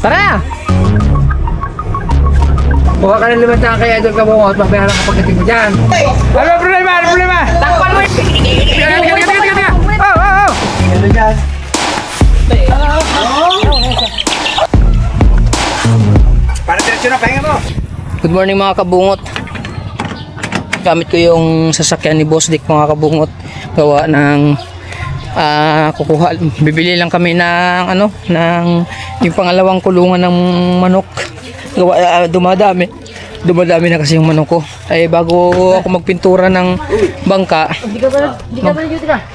Tara! Buka ka ng limantaan kay Idol Kabungot, mabayaran ka pagdating mo dyan. Ano problema? Ano problema? Takpan mo! Tiga. Oh. Ano dyan? Para diretso na, pahinga mo. Good morning mga kabungot. Gamit ko yung sasakyan ni Boss Dick mga kabungot. Gawa ng bibili lang kami ng yung pangalawang kulungan ng manok. Gawa dumadami na kasi yung manok ko. Ay bago ako magpintura ng bangka,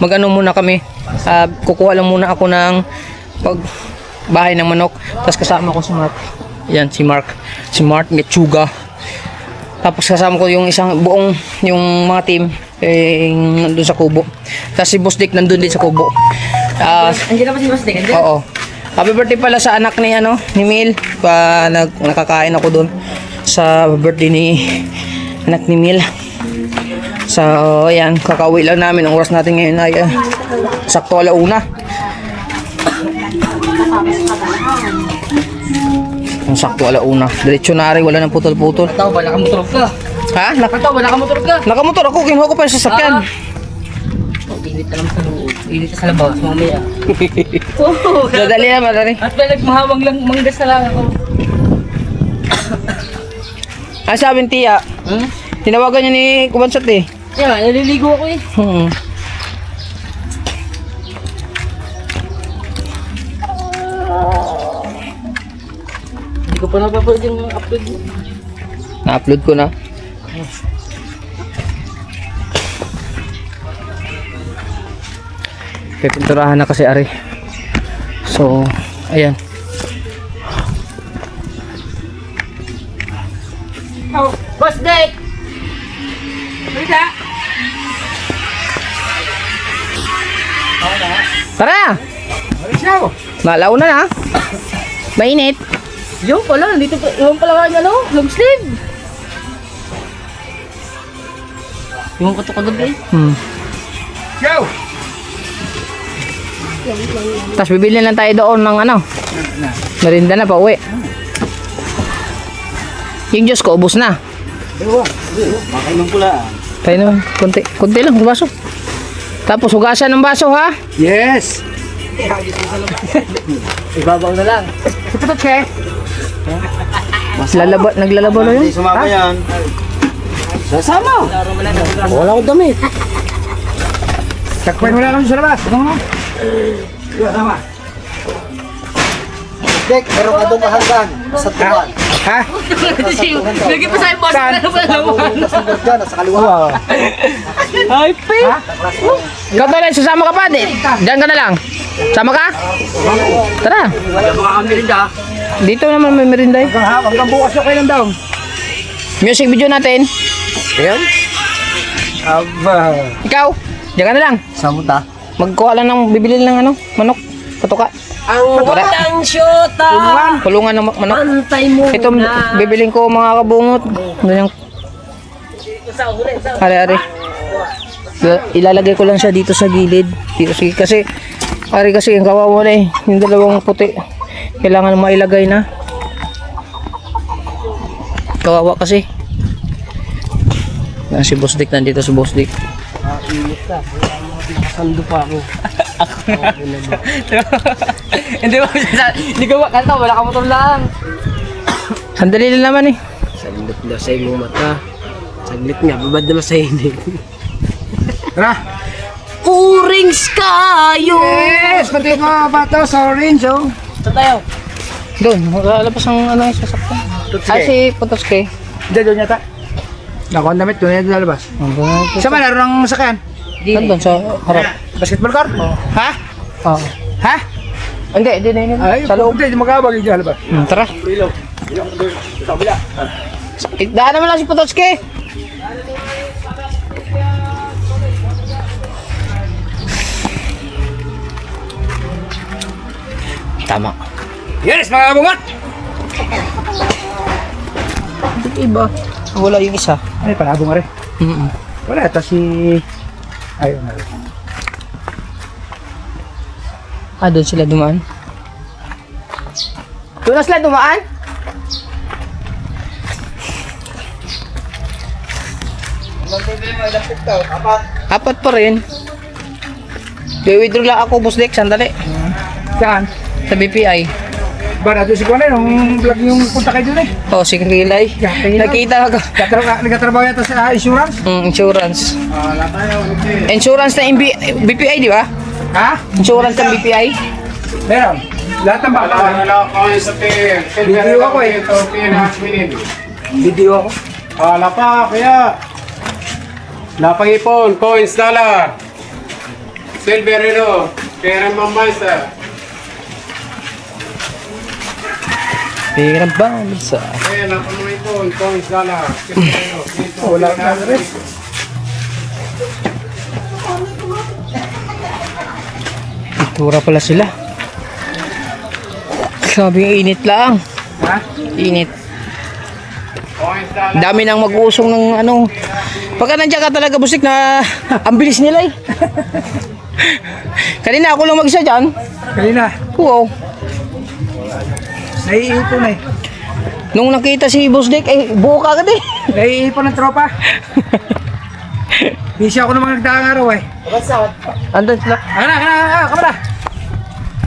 mag-ano muna kami. Kukuha lang muna ako ng bahay ng manok. Tapos kasama ko si Mark. Yan si Mark Mechuga. Tapos kasama ko yung isang buong yung mga team nandun sa kubo. Tapos si Boss Dick nandun din sa kubo. Andiyan na ba si Boss Dick? Oo. Happy birthday pala sa anak ni Mil. Nakakain ako doon sa birthday ni anak ni Mil. So ayan, kakauwi lang namin. Ang oras natin ngayon ay sakto 1:00. Ang sakto 1:00. Diretso na rin, wala nang putol-putol. Tao ba nakamotor ka? Ha? Tao ba nakamotor ka? Nakamotor ako, kinuha ko pa yung sasakyan. Init na naman sa loob. Init sa labas, mamaya. Dadali na, madali. At ba nagmahawang lang, manggas na lang ako. Sabi ni Tia, tinawagan niya ni Kubansat eh. Kaya, naliligo ako eh. Hindi ko pa napapanood yung upload mo. Na-upload ko na. Pipinturahan na kasi ari. So, ayan. Oh, Boss Dick! Rita! Tara! Malaw na na. Mainit. Yung pala, dito pa, yung pala nga no, long sleeve. Yung ko to kagabi. Go! Tapos bibili lang tayo doon ng merinda na pa uwi. Yung Diyos ko, ubos na. Makainom pula. Tayo naman, konti lang, baso. Tapos hugasan ng baso ha. Yes! Ibabaw na lang. Ito che. Naglalaba na yun. Hindi sumama yan. Sasama. Wala akong damit. Takpan mo lang kami sa labas. Ano mo? Sama. Dek, meron ka doon mahanggan sa tuwan. Ha? Lagi pa sa'yo, boss. Ano pa naman? Nasa kaliwa. Ay, pi! Ikaw na lang, sasama ka pa, di? Diyan ka na lang. Sama ka? Tara. Dito naman may merinda eh. Hanggang bukas na kayo lang daw. Music video natin. Ayan? Aba. Ikaw, diyan ka na lang. Samuta. Magkuha lang ng bibili lang manok. Patuka. Ang watang syota! Kulungan ng manok. Antay mo Ito, na. bibiling ko mga kabungot. Ganyan. Ari. Ilalagay ko lang siya dito sa gilid. Kasi ang kawawa na eh. Yung dalawang puti. Kailangan mailagay na. Kawawa kasi. Si Boss Dick, nandito si Boss Dick. Nakasando pa ako. Hindi ko makanta, wala ka motor lang. Sandali lang naman eh. Saglit na sa iyong mata. Saglit nga, babad naman sa init. Tara. Urings kayo! Yes! Pati mga bata sa orange, oh. Saan tayo? Doon, lalabas ang yung sasakyan. Ay, si Potoske. Doon yata. Naku, ang damit. Doon yata lalabas. Saan ba naroon ng sakyan? Nandun sa harap. Basketball court? Ha? Oo. Ha? Hindi, di na yun. Ay, Sa loob. hindi. Magkabag yung lalabas. Tara. Daan naman lang si Potoske. Tama. Yes, mga kabungot! Iba. Wala yung isa. Ay, palabo nga rin. Wala, ito si... Ayun nga rin. Doon sila dumaan. Tunas lang dumaan? Apat pa rin. I-withdraw lang ako, Boss Dick, sandali. Saan? Sa BPI. Ba, nato si Kuan nung vlog yung punta kayo dun eh. Oh, si Kilay. Nakita ako. Nagkatrabaho yata sa insurance? Insurance. Insurance na BPI, di ba? Ha? Insurance ng BPI. Meron. Lahat ng baka. Video ako eh. Video ako. Lapa, kaya. Lapa ipon, coins, dollar. Silver, pera mamasa. Pera bansa. Kaya lapa mo ipon, coins, dollar. Wala na rin. Itura pala sila. Sabi yung init lang. Ha? Init. Coins, dollar. Dami nang mag-usong ng ano. Pagka nandiyan ka talaga, Busik, na ang bilis nila eh. Kanina ako lang mag-isa dyan. Kanina. Wow. Naiipon eh. Nung nakita si Boss Dick, buo ka agad eh. Naiipon ng tropa. Busy ako namang nagdaang araw eh. Andun sila. Kamara.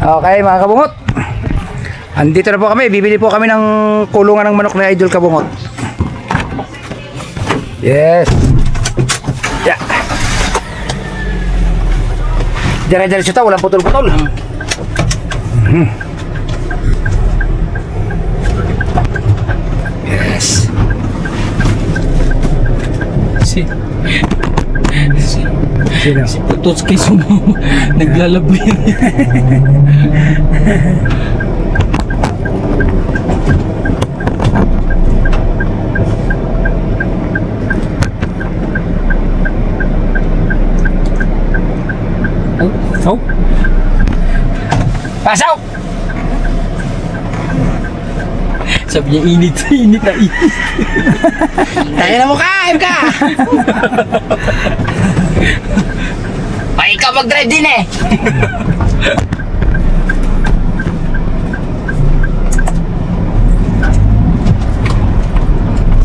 Okay mga kabungot. Andito na po kami. Bibili po kami ng kulungan ng manok na Idol Kabungot. Yes. Yeah. Dire-diretso ta, walang putol-putol. Yes. Si Sino? Pototski sumama. Naglalabay. Oh. Pasaw! Sabi niya init na init. Tayo na mukha! ka! Ay, ikaw mag-drive din eh.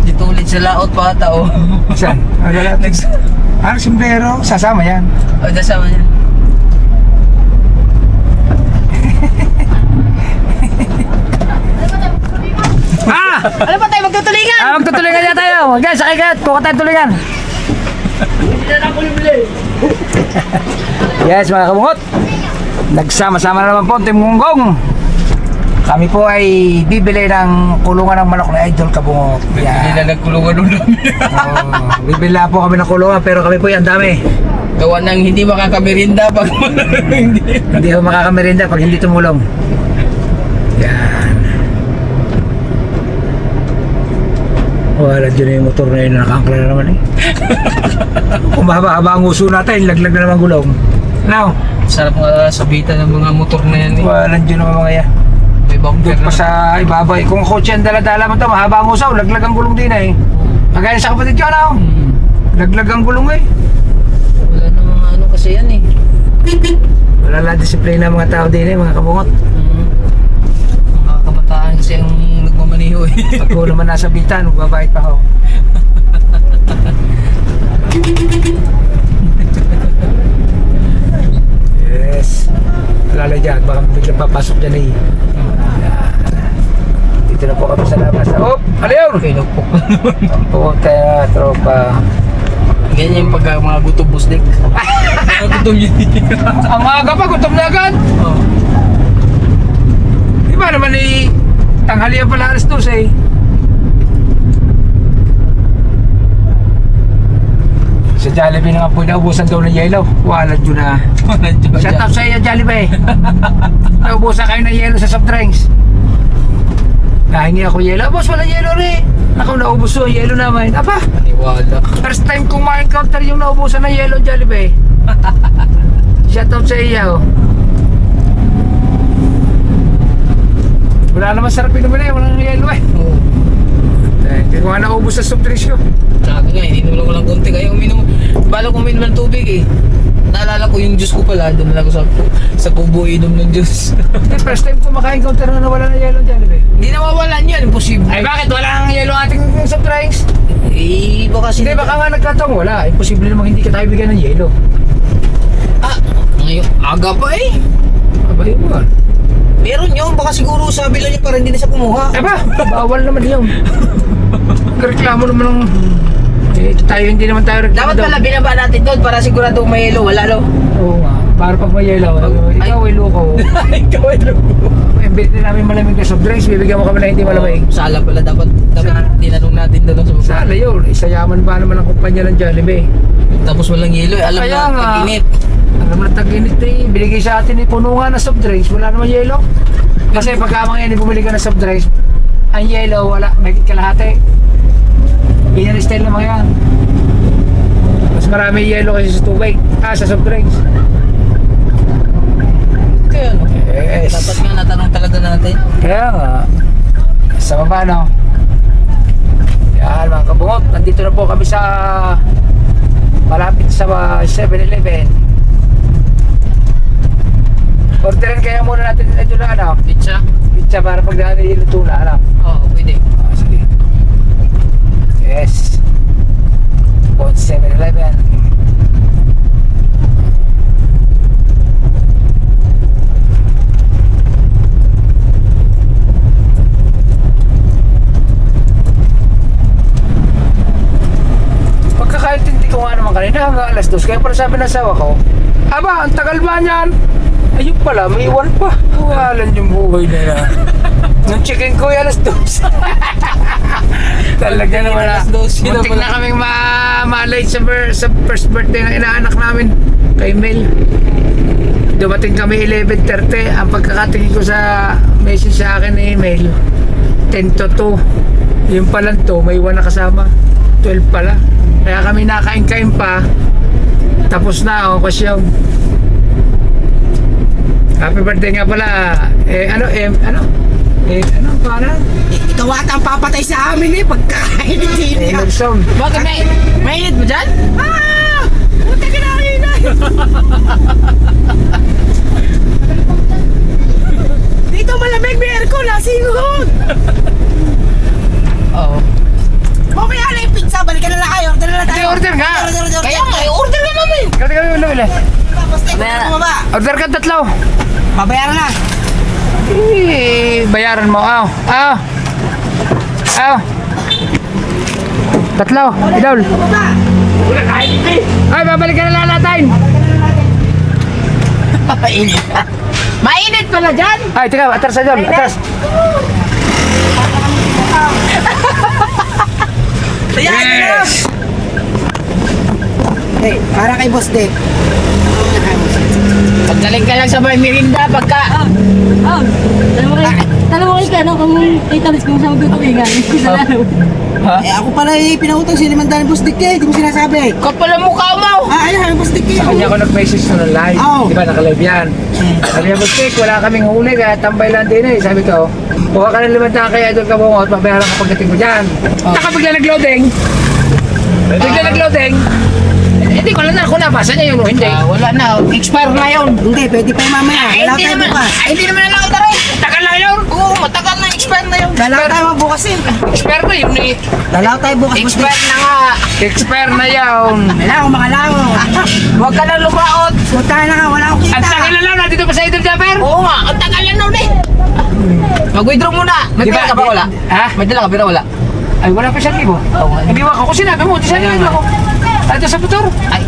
Dito ulit sa laot pa ata oh. Saan? Ano, sombrero? Sasama yan. O, dasama niya. Ano ba tayo magtutulingan? Magtutulingan niya tayo. Guys, sakay ka. Kuha tayo tulingan. Yes, mga kabungot. Nagsama-sama na naman po, Team Gonggong. Kami po ay bibili ng kulungan ng manok na Idol Kabungot. Hindi na nagkulungan doon namin. Bibili na po kami ng kulungan pero kami po yan dami. Gawa ng hindi makakamirinda pag hindi. Hindi ako makakamirinda pag hindi tumulong. Yan. Wala dyan yung motor na yun, nakangkla na naman eh. Kung mahaba-haba ang uso natin, laglag na naman gulong. Now, Sarap nga sabitan ng mga motor na yan eh. wala dyan naman mga yan. May bumper Doon pa na. sa ibabay. Kung kotse ang dala-dala mo ito, mahaba ang usaw, laglag ang gulong din eh. Kagaya sa kapatid ko, ano? Laglag ang gulong eh. Wala na mga ano kasi yan eh. Wala lang disiplina ang mga tao din eh, mga kabungot. Mga kabataan kasi ang nagmamaniho eh. Pag ko naman nasa bitan, magbabait pa ako. Yes. Alala dyan, baka biglang papasok dyan eh. Dito na po kami sa labas. Oh, ano yun? Pinagpok. Oo, kaya tropa. Ganyan yung pagka mga gutom busdik. Mga gutom yun. Ang maaga pa, gutom na agad. Oh. Di ba naman eh, tanghalian pala alas 12 eh. Sa Jollibee na nga po, naubusan daw ng yelo. Wala dyan na. Shout out sa iyo, Jollibee. Naubusan kayo ng yelo sa soft drinks. Nahingi ako yelo. Boss, wala yelo rin. Ako naubos yung yelo namin. Aba, Paniwala. first time kong ma-encounter yung naubusan ng yelo, Jollibee. Shout out sa iyo. Wala naman sarap inumin eh. Walang yelo eh. Oo. Hindi ko nga naubos sa soft drinks ko. Sabi nga, ininom lang walang konti kayo uminom. Balo kung uminom ng tubig eh. naalala ko yung juice ko pala, doon na ako sa kubo inom ng juice. Hindi, first time ko maka-encounter na nawala ng yellow Jollibee. Hindi na mawalan yan, imposible. Ay bakit? Wala ang yellow ating soft drinks? Eh, baka Hindi, baka nga nagkataong wala. Imposible namang hindi ka tayo bigyan ng yellow. Ah, ngayon, aga pa eh. Abay mo ah. Meron yun, baka siguro sabi lang niya para hindi na siya kumuha. Eh ba? Bawal naman yun. Reklamo naman ng... Eh, tayo hindi naman tayo reklamo. Dapat pala binaba natin doon para sigurado may yelo, wala lo. Oo nga. Para pag may yellow, ikaw ay loko. Ikaw ay loko. Imbit din namin malamig na soft drinks, bibigyan mo kami na hindi malamig. Sala pala dapat tinanong natin doon sa baba. Sala yun, isayaman ba naman ang kumpanya ng Jollibee? Tapos walang yelo, alam Kaya na nga. pag-init. Alam mo na tag-init eh, binigay sa atin ni puno nga na soft drinks, wala naman yellow. Kasi pagka mga yan, bumili ka ng soft drinks, ang yellow, wala, may kalahati. Ganyan style naman yan. Mas marami yellow kasi sa tubig, sa soft drinks. Kaya ano, Yes. dapat nga natanong talaga natin. Kaya nga, sa baba no. Yan mga kabungot, nandito na po kami sa malapit sa 7-Eleven. Orderin kaya muna natin ito na ano, Pizza? pizza para pagdaan iluto na ano. Oo, pwede. Sige. Yes. Po 7-Eleven. Pagkakaintindi ko nga naman kanina hanggang alas 2. Kaya pala sabi ng asawa ko, aba, ang tagal ba niyan? Ayun pala, may iwan pa. Walan yung buhay na yan. Nung chicken ko ay alas 2. Talaga naman na. Alas 12 na Muntik pala. na kaming ma-late sa first birthday ng inaanak namin kay Mel. Dumating kami 11:30. Ang pagkakatingin ko sa message sa akin ni Mel, 10 to 2. Yung pala to, may iwan na kasama. 12 pala. Kaya kami nakain-kain pa. Tapos na, okasyon. Happy birthday nga pala. Ano para? Ikaw ata ang papatay sa amin eh, pagkain hindi niya. Nelson. Bakit mainit mo dyan? Ah! Puta ka na rin na! Dito malamig, may aircon, lasingod! Oo. Mamaya na yung pizza, balikan na lang kayo, order na lang tayo. Hindi, order nga. Kaya nga, order na namin. Kati kami ulo. Tapos tayo bumaba. Order ka 3. Babayaran na. Bayaran mo. Aw. 3. Idol. Bumaba. Ay, babalik ka na lang natin. Mainit. Mainit pala dyan. Ay, teka, atras sa Idol. Atras. Yes. Hey, para kay Boss Dave. Pagdaling ka lang sa may merinda, pagka... Tanong ka, no? Kung italis ko sa magtutulingan. Sa lalo. Eh ako pala pinautang si Limandan Boss Dick eh, di mo sinasabi. Kapal ang mukha mo. Ay, Boss Dick eh. Sa kanya ako nag-message na ng live. Oo. Di ba, naka-live yan. Sabi niya, Bustik, wala kaming huli, kaya tambay lang din eh. Sabi ko, buka ka ng 5 kay Idol Kabungot, mabayaran ka pagdating mo dyan. Nakabigla nag-loading. Bigla nag-loading. Hindi ko alam na kung nabasa niya yun o hindi. Wala na, expire na yun. Hindi, pwede pa yung mamaya. Wala tayo bukas. Hindi naman na lang tayo. Tagal lang yun. Oo, matagal na, expire na yun. Dalaw tayo magbukas eh. Expire na yun eh. Dalaw tayo bukas Boss Dick. Expire na nga. Expire na yun. Wala akong makalaw. Huwag ka na lumaot. Puta na nga, wala akong Ang kita. tagal na lang nandito pa sa Idol Japper. Oo nga, ang tagal na nun eh. Mag-withdraw muna. May Di ba- pera ka ba wala? Ha? May dala ka, pero wala. Ay, wala pa 1,000. Hindi ko ako sinabi mo, di sinabi ako. Ito sa motor. Ay,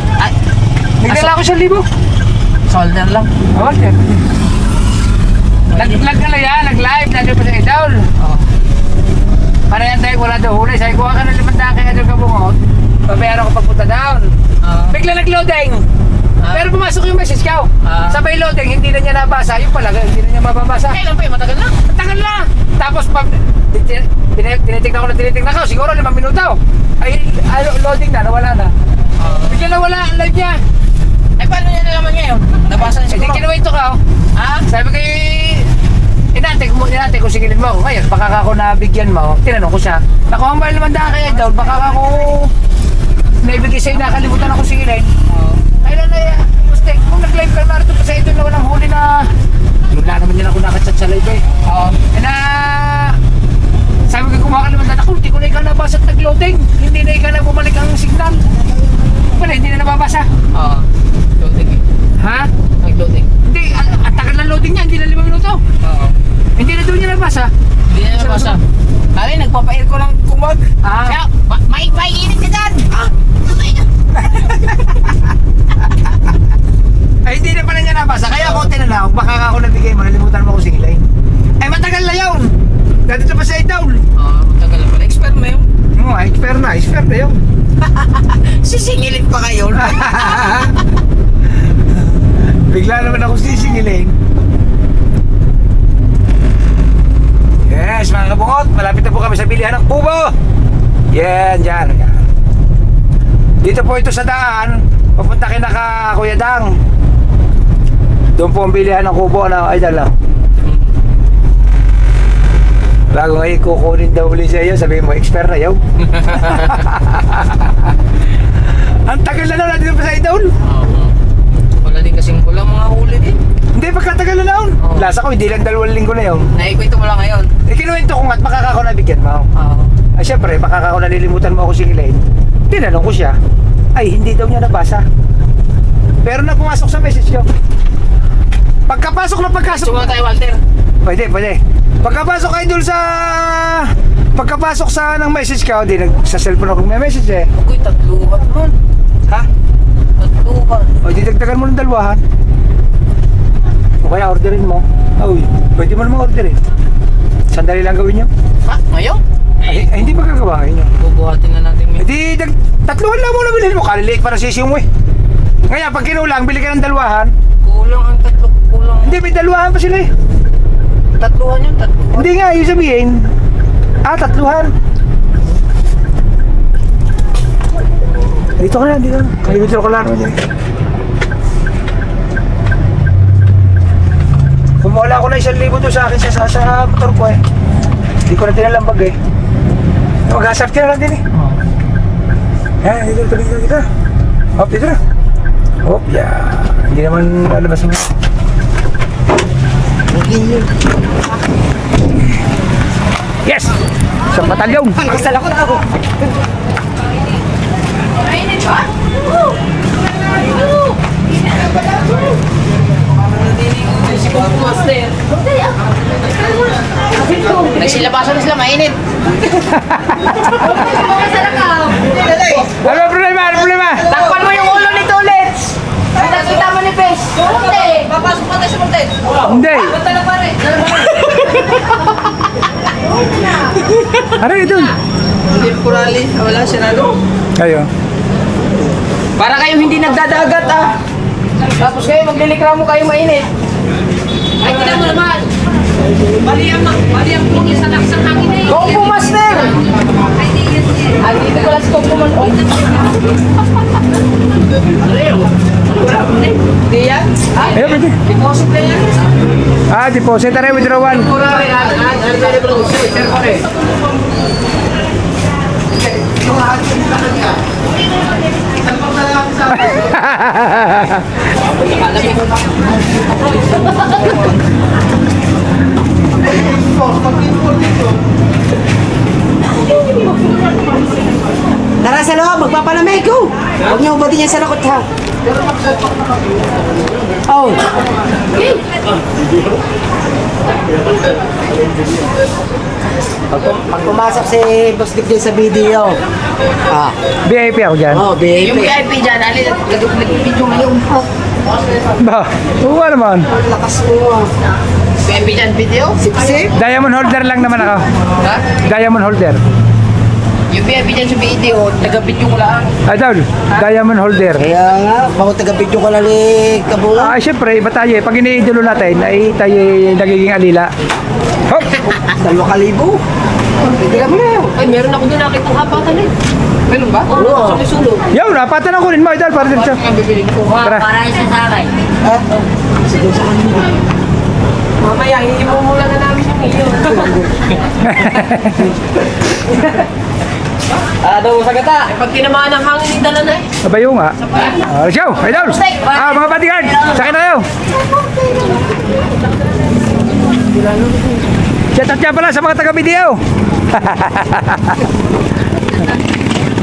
Nagdala ako 1,000. solder lang. Okay. Nag-vlog na lang yan, nag-live, nandun pa sa Idol. Oo. Para yan tayo, wala daw huli. Sabi, kuha ka ng 5 kay Idol Kabungot. Babayaran ko pagpunta down. Bigla nag-loading. Pero pumasok yung message ko. Sabay loading, hindi na niya nabasa. Yung pala, hindi na niya mababasa. Kailan pa yun? Matagal na. Tagal na! Tapos pag tinitignan ko, siguro 5 minuto. Ay, loading na, nawala na. Bigla nawala ang live niya. Eh, paano niya nalaman ngayon? Nabasa niya Eh, di siguro. kinuwento ka, oh. Ha? Sabi ko, inante ko sigilin mo ako. Ngayon, baka ako nabigyan mo. Tinanong ko siya, naku, ang mahal naman dahil kaya daw, baka ako naibigay sa'yo, nakalimutan ako sigilin. Kailan na yan? plastic. Kung nag-live ka narito pa sa ito na walang huli na... Wala naman din ako nakachat sa live eh. Oo. Na... Sabi ko kumakan naman dati ako, hindi ko na ikaw nabasa at nag-loading. Hindi na ikaw na bumalik ang signal. Wala, hindi na nababasa. Oo. Loading eh. Ha? Nag-loading. Hindi, ang tagal ng loading niya, hindi na 5 minuto. Oo. Hindi na doon niya nabasa. Hindi na nabasa. Dali, nagpapair ko lang kumag. Ah. May init ka dyan! Ay, hindi na pala niya nabasa. Kaya ako tinanong, baka ako nabigay mo, nalimutan mo ko singilay. Ay, matagal na yun. Dito pa sa Idaul. Oo, matagal na pala. Expert mo yun. Oo, expert na yun. Sisingilin pa kayo. Bigla naman ako sisingilin. Yes, mga kabungot, malapit na po kami sa bilihan ng kubo. Yan, dyan. Dito po ito sa daan, papunta kina ka Kuya Dang. Doon po ang bilihan ng kubo na ay dala. Bago ngayon kukunin daw ulit sa iyo, sabihin mo, expert na yaw. Ang tagal na naman dito pa sa Idaul. Oo. Wala din kasing kulang mga huli din. Hindi, pagkatagal na naon. Oo. Lasa ko, hindi lang 2 linggo na yun. Naikwento mo lang ngayon. Kinuwento ko nga at makaka ko nabigyan mo. Oo. Ay syempre, makaka ko nalilimutan mo ako singilain. Tinanong ko siya. Ay, hindi daw niya nabasa. Pero na pumasok sa message ko. Pagkapasok na pagkasok. Sumama tayo, Walter. Pwede. Pagkapasok kayo dun sa... Pagkapasok sa ng message ka, hindi sa cellphone ako may message eh. Ako'y tatluhan man. Ha? Tatluhan. O di dagdagan mo ng 2. O kaya orderin mo. Uy, pwede mo naman orderin. Sandali lang gawin nyo. Ha? Ngayon? Ay, hindi ba gagawa ngayon? Bubuhatin na natin Eh yun. di, 3 lang muna bilhin mo. Kaliliit para sisiyo mo eh. Ngayon, pag kinulang, bili ka ng 2. Kulang ang tatlo. Kulang. Hindi, may 2 pa sila eh. Tatluhan yun, tatluhan. Hindi nga, yung sabihin. 3. Dito ka na, dito na. Kalimutin ko lang. Kumula ko na 1,000 doon sa akin sa motor ko eh. Hindi ko na tinalambag eh. Mag-asap ka na lang din eh. Yan, dito. Hop, dito na. Hop, yeah. Hindi naman alabas mo. Yes! Isang batalyon! Magsalakot ako. Nagsilabasan na sila, mainit. Ano problema? Takpan mo yung ulo nito ulit. Nakita mo ni Pes. Hindi. Papasok pa tayo sa kontent. Hindi! Punta na pare. Ano ito? Hindi po rally. Wala, sinado. Kayo. Para kayong hindi nagdadagat Tapos kayo maglilikramo kayo mainit. Ay, tignan mo naman. Bali ang pungin sa laksang hangin na yun. Kungfu Master! Ay, dito pala si Kungfu Master. Hindi yan? Ayun, pwede. Deposit na yan. Deposit. Tara, withdrawal. Kurari, sir pare. Tara sa loob, magpapalamig ko. Huwag niyo ubatin yan sa lakot ha. Oh. Pag pumasok si Boss Dick din sa video. VIP ako dyan. Oh, Yung VIP. VIP dyan, alin, nag-video ngayon. Ba? Oo nga naman. Lakas mo. VIP dyan, video? Sip-sip. Diamond holder lang naman ako. Ha? Diamond holder. Yung VIP dyan sa video, taga-video ko lang. Idol, diamond holder. Kaya nga, bako taga-video ka lang ni Kabungan. Siyempre, iba tayo eh. Pag iniidolo natin, ay tayo nagiging alila. Hop! 2,000. Pwede ka mo na yun. Ay, meron ako doon nakitang kapatan eh. Meron ba? Oo. Sulo. Yaw, napatan ako rin mo, Idol, para dito. Ang bibiling ko. Tara. isa sa akin. Ha? Sige sa kanila. Mamaya, imumula na namin yung iyo. daw sa gata. Pag tinamaan ng hangin, dala na eh. Sabayo nga. Siyaw, idol. Mga bodyguard, sakit na kayo. Shout out nga pala sa mga taga-video.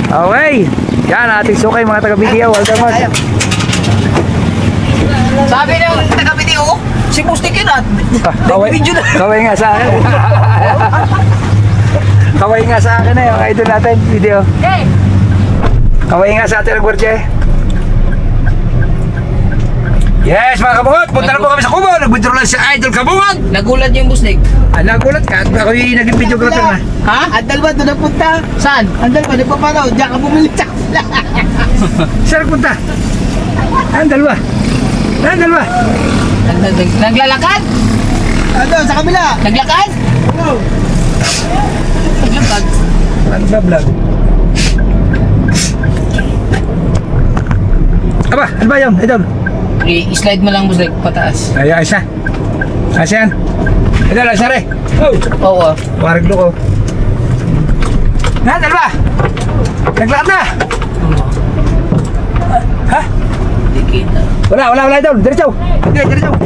Okay. Yan, ating sukay mga taga-video. Welcome on. Sabi ng taga-video, si Mustik yun at. Kaway nga sa akin. Kaway nga sa akin yung idol natin, video. Kaway nga sa atin ang gwardiya eh. Yes, mga kabungot, punta na po kami sa Kubo. Nag-withdraw lang si Idol Kabungot. Nagulat yung Mustik. Nagulat ka, ako yung naging videographer na. Ha? Ang dalawa doon nagpunta. Saan? Ang dalawa nagpapanaw. Diyan ka bumili sa kanila. Saan punta? Ang dalawa. Ang dalawa. Naglalakad? Ano, sa kabila. Naglakad? Naglakad? Ano ba vlog? Aba, ano ba yun, Idol? I-slide mo lang Mustik, pataas. Ay, ayos na. Ayos yan. Idol, ayos na rin. Oh, Oo. waraglo ko. Na, dalawa. Naglakad na. Ha? Di kita. Wala, Idol. Diretso. Okay, diretso.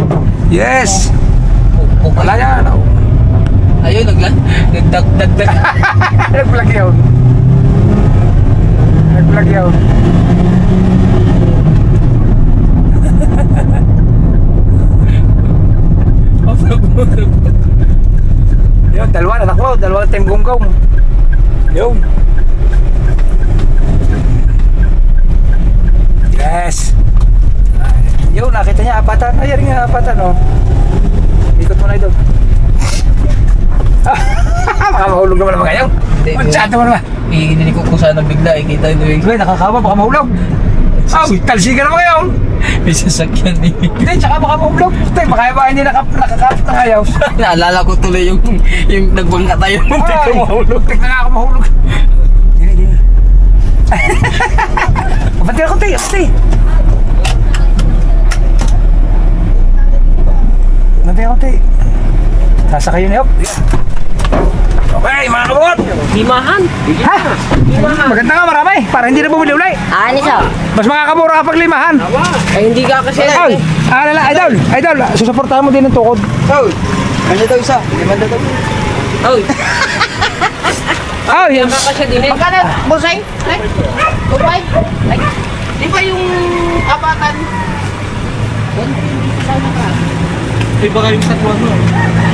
Yes. Wala yan. Ayun, nagdagdag. Nag-vlog yun. Nag-vlog yun. Yun, dalawa na takbo. Dalawa team gunggong. Yun. Yes. Yun, nakita niya apatan. Ay, rin nga apatan, oh. Ikot mo na ito. Baka mahulog naman naman kayo. Mansado mo naman. Hindi ko kung saan bigla, ikita ito yung Uy, nakakawa, baka mahulog. Talsikan naman kayo. may sasakyan eh. Hindi, tsaka baka mahulog. Baka ba hindi nakakapit na kayo. Naalala ko tuloy yung nagbangka tayo. Ay, mahulog. Tignan nga ako mahulog. Gini. Pati ako, te. Pati ako, te. Nasa kayo na yop. Okay, mga kabungot. Limahan. Ha? Maganda nga marami. Para hindi na bumili ulay. Ano siya? Mas makakamura kapag limahan. Ay, hindi ka kasi. Idol! Idol! Susuportahan mo din ng tukod. Oh, ano daw isa? 5 daw. Oy, Oh, yan. kasi din eh. Magkano, Bosay? Ay, Bosay? Ay, di ba yung apatan?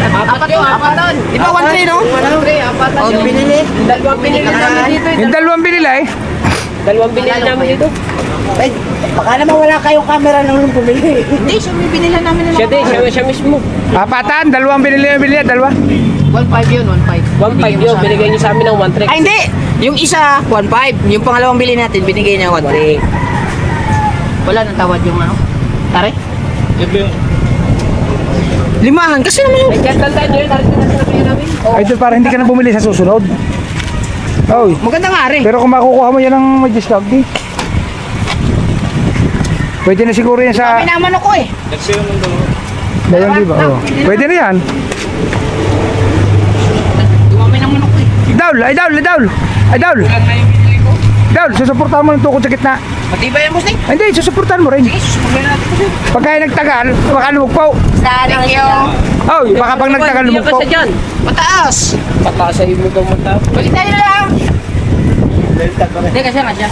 Apat yung apatan. Di ba 1-3, no? 1-3, apatan Oh, yung binili. dalawang binili namin dito. Yung dalawang binila eh. Dalawang binili namin dito. Ay, baka naman wala kayong camera nung bumili. Hindi, siya may binila namin nila. Siya din, siya mismo. Apatan, dalawang binili, dalawa. 1.5 yun, 1.5. 1.5 yun, binigay niyo sa amin ng 1.3. Ay, hindi! Yung isa, 1.5. Yung pangalawang bili natin, binigay niya 1.3. Wala nang tawad yung ano? Tare? Limahan, kasi naman yung... Ay, dyan, tandaan nyo yun, narin na sinabi namin. Idol, para hindi ka na bumili sa susunod. Oh, Maganda nga rin. pero kung makukuha mo yan ng may discount di. Pwede na siguro yan sa... Kami naman ako eh. Dayon, di ba? Oh. Pwede na yan. Dumami naman ako eh. Idol! Idol, susuportahan mo ng tukod sa gitna. Pati ba yan, Musting? Ay, hindi, susuportahan mo rin. Susuportahan natin kasi. Pagka nagtagal, baka lumugpaw. Thank you. Oh, baka pag nagtagal Hindi lumugpaw. ka dyan. Mataas. Pataasay mo daw mata. Balik tayo na lang. Hindi, kasi nga siya.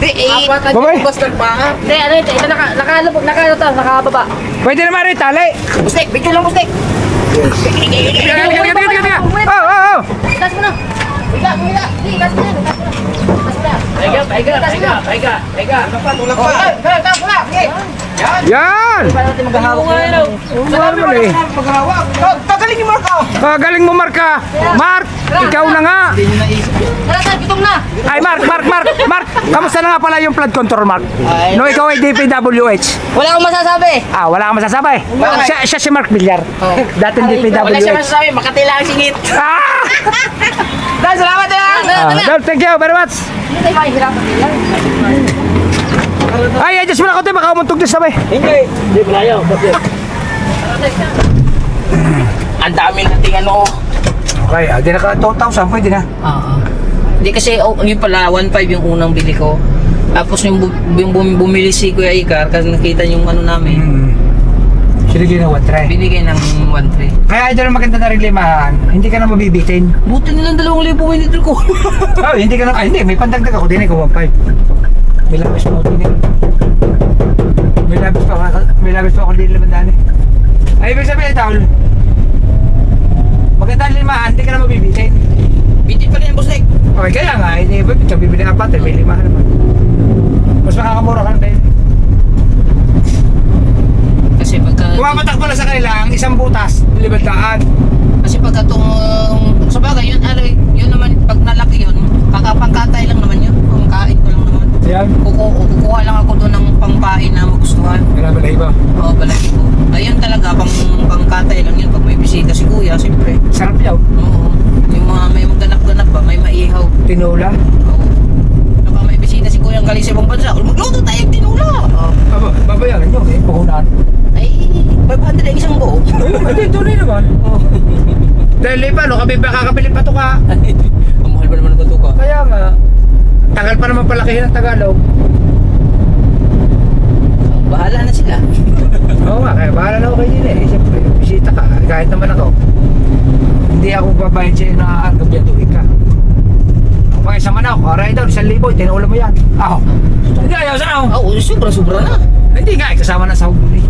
Hindi, Apatan Babay. yung bus nagpaa. Hindi, ano ito, nakababa. Pwede naman rin, tali. Musting, video lang, Musting. Tiga. Oh. Itas mo na. Itas mo na. Itas mo na. Paiga. Tulak pa. Itas mo na. Okay. Yan! Maghahawak mo yun. Normal eh. Maghawak. Pagaling yung marka. Galing mo, Marka. Mark, ikaw na nga. Tara, gitong na. Ay, Mark. Kamusta na nga pala yung flood control, Mark? No, ikaw ay DPWH. Wala akong masasabi. Wala kang masasabi. Siya si Mark Villar. Dating Wala siya DPWH. masasabi. Makati lang ang singit. Ah! Dan, salamat na. Dol, thank you very much. Hindi tayo mahihirapan nila. Ay, adjust mo na konti, baka umuntog din sabay. Hindi, malayo. Ang dami nating ano. Okay, di naka 2,000, pwede na. Oo. Hindi kasi, yun pala, 1.5 yung unang bili ko. Tapos yung bumili si Kuya Icar, kasi nakita yung ano namin, Sinigay na 1 binigay ng 1.3. Kaya idol, maganda na rin limahan. Hindi ka na mabibitin. Buti nilang 2,000 winidor ko. Oh, hindi ka na, hindi, may pandagdag ako din, ko 1.5. May labis pa ako din. May labis pa ako din 500 eh. Ay, ibig sabihin, tawal. Maganda na limahan, hindi ka na mabibitin. Bitin pa rin yung boss Nick. Okay, kaya nga, hindi ba, bibili ka pa, may limahan naman. Mas makakamura ka na din. Kasi pagka... Pumapatak pala sa kanila ang isang butas, 500. Kasi pagka itong... Sa bagay, yun naman, pag nalaki yun, kakapangkatay lang naman yun. Pangkain ko lang naman. Yan. Kukuha lang ako doon ng pangkain na magustuhan. Kaya balay ba? Oo, balaki ko. Ayun talaga, pangkatay lang yun pag may bisita si Kuya, siyempre. Sarap yaw. Oo. Yung mga may magganap-ganap ba, may maihaw. Tinola. Oo. Kapag may bisita si Kuya ang galing sa ibang bansa, magluto tayo ng tinula. Oo. Babayaran nyo, eh, puhunan. Ay, 500 ang isang buo. Hindi, tunay naman. Dahil paano, kami ba kakabili pa to ka? Ang mahal ba naman ba ito ka? Kaya nga, tagal pa naman palakihin ng Tagalog. Bahala na sila. Oo nga, kaya bahala na ako kayo din eh. Siyempre, bisita ka, kahit naman ako. Hindi ako babayad sa'yo na gabyatuhin ka. Kung isang man ako, aray daw, 1,000, tinuulam mo yan. Ako. Hindi, ayaw sa ako. Oo, sobra-sobra na. Hindi nga, kasama na sa huguli.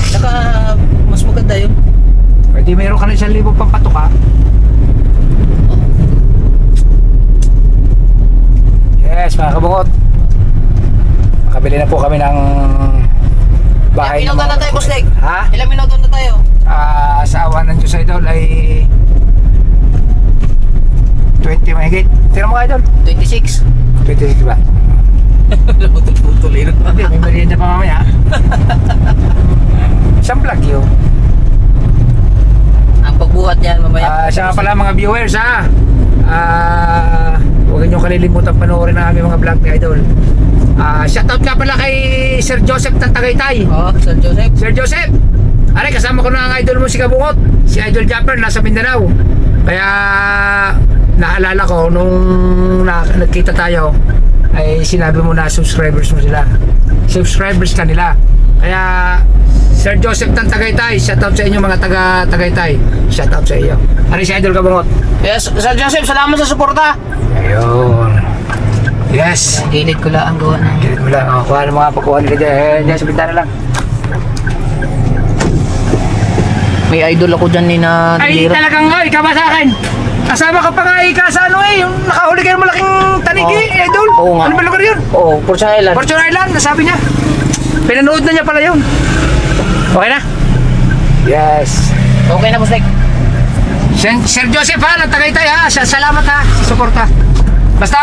Saka, mas maganda yun. Pwede mayroon ka na 1,000 pampatuka. Yes, mga kabungot. Makabili na po kami ng bahay. Ilang minuto na tayo, Boss Nick? Ha? Ilang minuto na tayo? Sa awan ng Diyos Idol ay 20 mahigit. Tira mo ka Idol? 26. 26 ba? Putol-putol yun. Hindi, may merienda pa mamaya. Isang vlog yun. Ang pagbuhat niyan mamaya. Siya nga pala mga viewers ha. Huwag niyo kalilimutan panoorin ang aming mga vlog ni Idol. Shoutout nga pala kay Sir Joseph ng Tagaytay. Oo, Sir Joseph. Sir Joseph! Aray, kasama ko na ang idol mo si Kabungot. Si Idol Japper nasa Mindanao. Kaya naalala ko nung nagkita tayo ay sinabi mo na subscribers mo sila. Subscribers kanila. Kaya Sir Joseph ng Tagaytay, shoutout sa inyo mga taga Tagaytay. Shoutout sa iyo. Aray si Idol Kabungot. Yes, Sir Joseph, salamat sa suporta. Ayun. Yes. Gilid ko lang ang gawa na. Gilid mo lang. Kuha ng mga pagkuha nila dyan. Dyan sa bintana lang. May idol ako dyan ni na Ay, talagang oy, ka ba sa akin? Kasama ka pa nga ika sa ano eh, yung nakahuli kayo ng malaking tanigi, Idol. Oo nga. Ano ba lugar yun? Oo, Fortune Island. Fortune Island, nasabi niya. Pinanood na niya pala yun. Okay na? Yes. Okay na, Boss Nick. Sir Joseph ha, ng Tagaytay ha. Salamat ha, sa suporta. Basta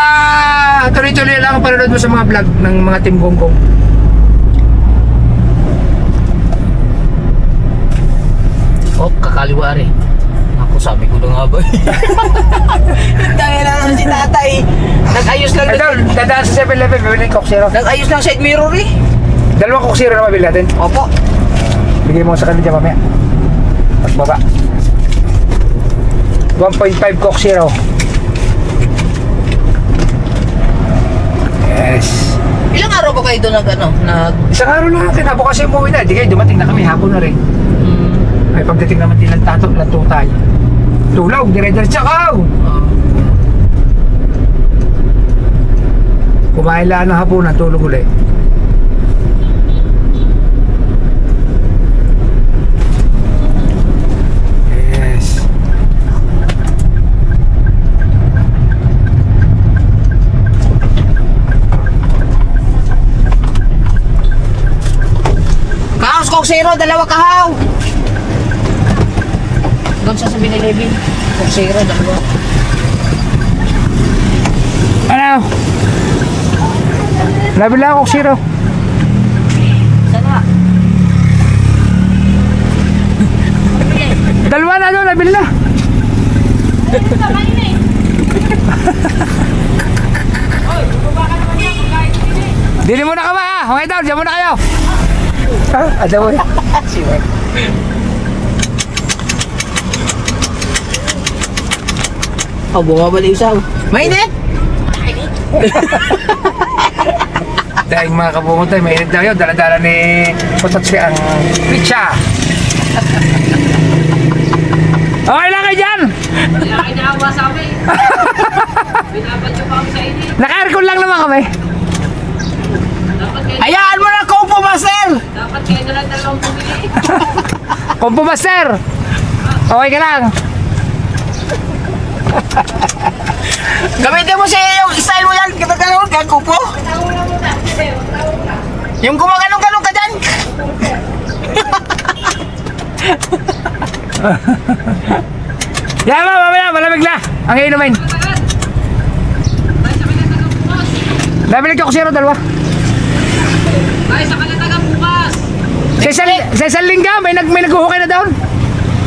tuloy-tuloy lang ang panonood mo sa mga vlog ng mga Team Gonggong. Oh, kakaliwa rin. Ako, sabi ko na nga ba. Dahil lang naman si tatay. Nag-ayos lang. Idol, dadaan sa 7-Eleven, bibili ng Coke Zero. Nag-ayos lang side mirror eh. 2 Coke Zero na mabili natin. Opo. Bigay mo sa kanila dyan mamaya. Pagbaba. 1.5 Coke Zero. Yes. Ilang araw ba kayo doon Isang araw lang. Kinabukasin umuwi na. Di kayo dumating na kami. Hapon na rin. Ay pagdating naman din ng lanto tayo. Tulog. Dire-diretso ka. Kumain lang ng hapunan. Tulog ulit. Yes. Kaos Coke Zero, 2 kahaw. Doon sa 7-Eleven. Coke Zero, 2. Ano? Nabili ako Coke Zero. Sana. 2 na doon. Nabili na. Dili mo na kami ha. Okay daw. Diyan muna kayo. Ada mo. Oh, bumabali isaw. Mainit! Dahil mga kabungot tayo, mainit tayo. Dala-dala ni Pototsi ang pizza. Okay lang kayo dyan! Kaya kayo naawa sa amin. Binabadyo pa kami sa init. Naka-aircon lang naman kami. Dapat kayo, Hayaan mo na Compo Master! dapat kayo na lang dalawang pumili. Compo Master! Okay ka lang. Gamitin mo siya yung style mo yan. Kataganon ka, Compo. Yung gumaganong-ganong ka dyan. Yan ba, mamaya, malamig na. Ang inumin. Ay, sa kanataga bukas. Nabilig ako zero, dalawa. Ay, sa kanataga bukas. Sa isang lingga, may naghuhukay na doon.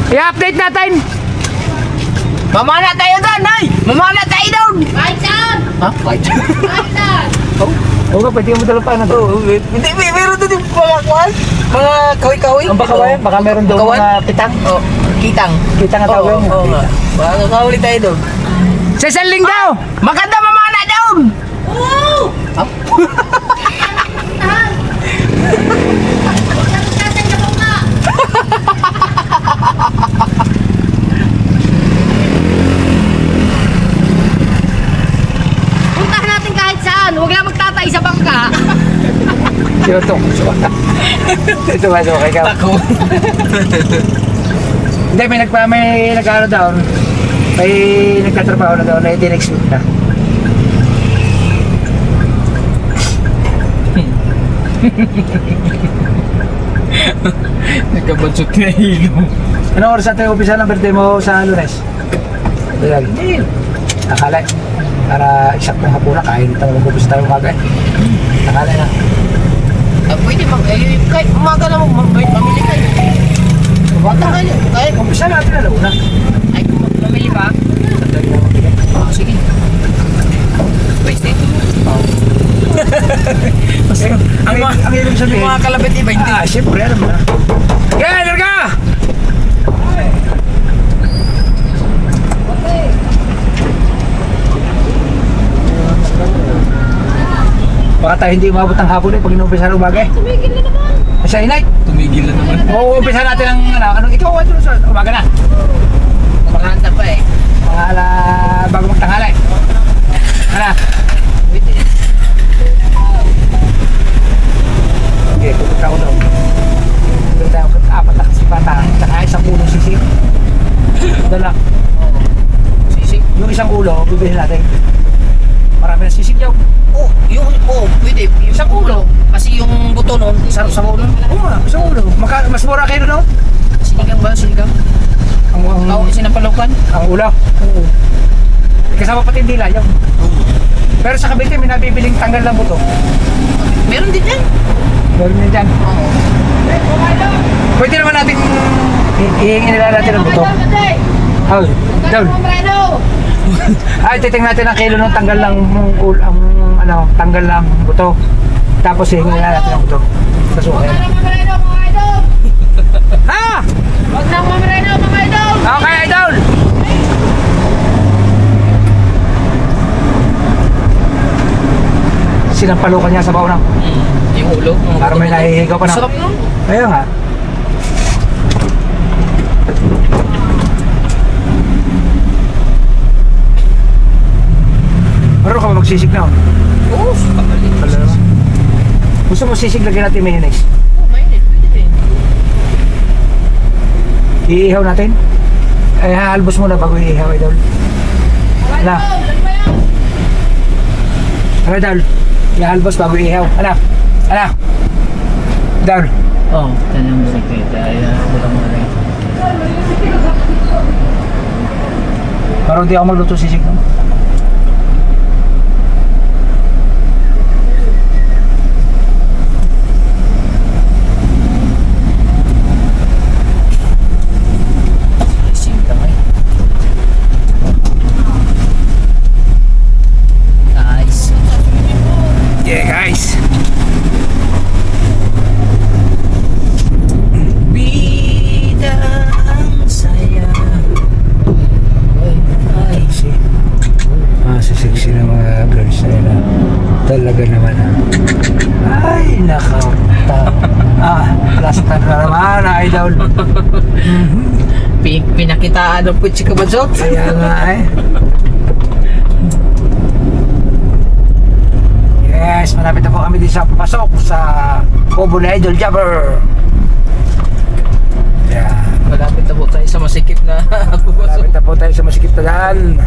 I-update natin. Mamana tayo doon, ay! Mamana tayo doon! Kahit saan! Ha? Kahit Kahit saan! Oo nga, pwede mo dala pa na doon. Oo, hindi, meron doon yung mga kuhan. Mga kawi-kawi. Ang baka ba yan? Baka meron doon Kawan? mga pitang. Oh, kitang. Kitang ang tawag Oo, oo yan. nga. Baka kakahuli tayo doon. Sa isang lingga! Maganda mamana doon! Oo! Puntahan natin kahit saan. Huwag lang magtatay sa bangka. Sino to? Ito ba, ito, kay ka? Ako. Hindi, may nag-ano doon. May nagtatrabaho na doon, na next week na. Nagkabansot na hilo. Anong oras natin umpisa ng birthday mo sa Lunes? Ayan. Nakala. Para eksaktong hapunan, kain ito mag-umpisa tayo umaga. Nakala na. Pwede mag... kahit umaga lang mamili kayo. Umaga kayo. Kahit Umpisa natin na una. ay mamili ba? Sige. Pwede. Ang ibig sabihin, Yung mga kalabit iba, hindi. siyempre, alam mo na. Kaya, larga! Baka tayo hindi umabot ng hapon eh pag inumpisa ng umaga eh. Tumigil na naman. Sa inay. Tumigil na naman. Oo, umpisa natin ng anong ikaw, ano sa umaga na. Makahanda pa eh. Mga bago magtanghali. Ano? Pwede. Okay, pupunta ko doon. Doon tayo, apat na kasi bata. Saka isang ulong sisig. Doon lang. Sisig. Yung isang ulo, bibilihin natin. Marami na sisig yaw. Pwede. Yung Isang ulo. Kasi yung buto nun, sarap sa ulo. Oo nga, isang ulo. Mas mura kayo doon. Sinigang ba? Sinigang? Ang Sinampalukan? ang ulo. Oo. Kasama pati yung dila yaw. Pero sa Cavite, may nabibiling tanggal ng buto. Meron din yan. Meron din dyan. Oo. Pwede naman natin ihingi nila natin ng buto. Oh, down. Ay, titingnan natin ang kilo ng tanggal ng tanggal ng buto. Tapos hihingi nila natin ng buto. Sa suka yan. Ha? Huwag nang mamareno, mga idol! Okay, idol! Sinampalukan niya sa baon Yung ulo. para may nahihigaw pa na. Sarap nun. Kaya nga. Meron ka ba magsisig na? Oo, kapalik. Gusto mo sisig lagyan natin mayonnaise? Oo, mainit. Pwede din. Iihaw natin? Eh, haalbos muna bago iihaw, idol. Ala. Ano, idol? Ihalbos bago iihaw. Ala. Ala. Idol. Oo, tanong mo rin kayo. Kaya, walang mo rin. Parang di ako magluto sisig. No? Sinigang eh. Guys. Yeah, guys. Bida ang saya. Ay, See? idol. Pinakitaan ng putsi ka bansot. Kaya nga eh. Yes, malapit na po kami din sa pasok sa Kubo ni Idol Jabber. Yeah. Malapit na po tayo sa masikip na Malapit na po tayo sa masikip na daan.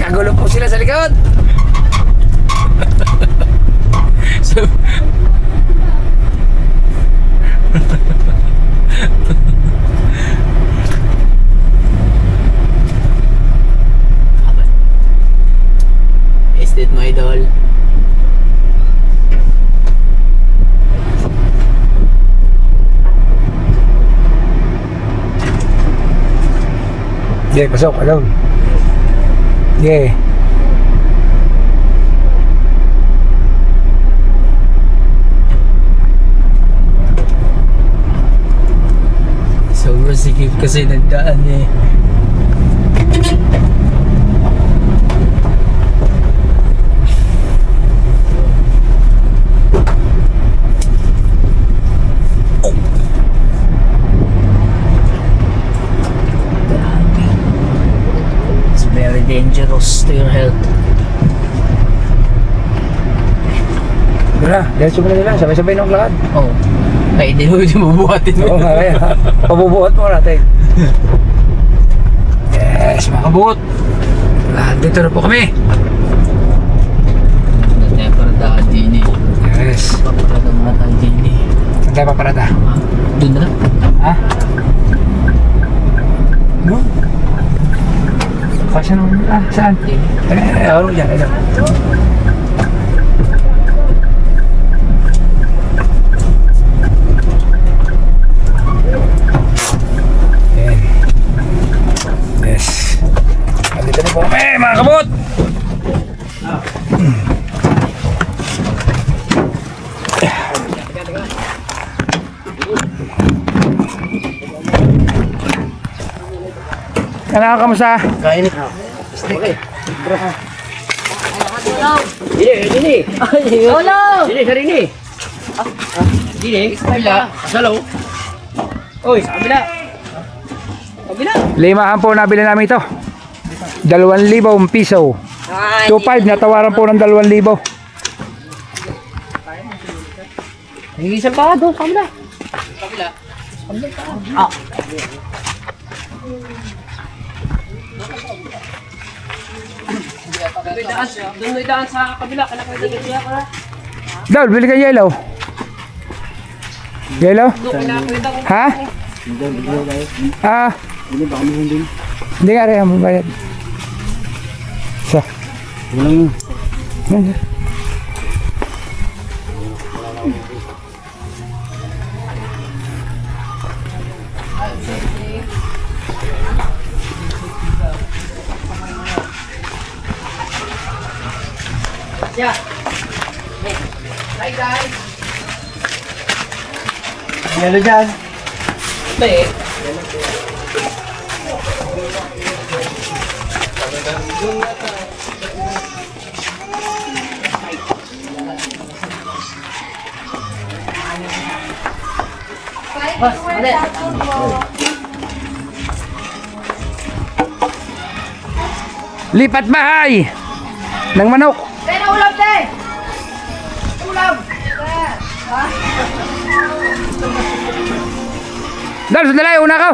Kagulo po sila sa likod. Estate mo, idol. Yeah, pasok, alone. Yeah. Sobrang sikip kasi nagdaan eh. It's very dangerous to your health. Wala, diretso mo na nila, sabay-sabay ng lakad. Oh. Ay, hindi mo bubuhatin mo. Oo nga kaya, pabubuhat mo natin. Yes, mga kabuot. Dito na po kami. Nandiyan para daan din eh. Yes. Paparada muna tayo din eh. Saan tayo paparada? Doon na lang. Ha? No? Kasi naman, saan? Ano dyan, ano? Yes. Nandito na po kami, mga kabot! Ano ka, kamusta? Kain. Okay. Dini. Lolo! Dini, sarini. Dini, kabila. Salo. Oy, sa kabila. Kabila. Limahan po nabili namin ito. 2,000 piso. 2,500 natawaran po ng 2,000. Nangigisan pa doon, sa kabila. Kabila. Ah. Doon may daan sa kabila, kailangan ko din siya para. Daul, bili ka yellow. Yellow? Ha? Ah. Hindi nga rin, bayad. Sa. Walang. Yeah. Hi guys. Yellow dyan. Baik. Bos, ada. Lipat bahay ng manok. Pero ulam, te! Ulam! Daul, sandali, una ka.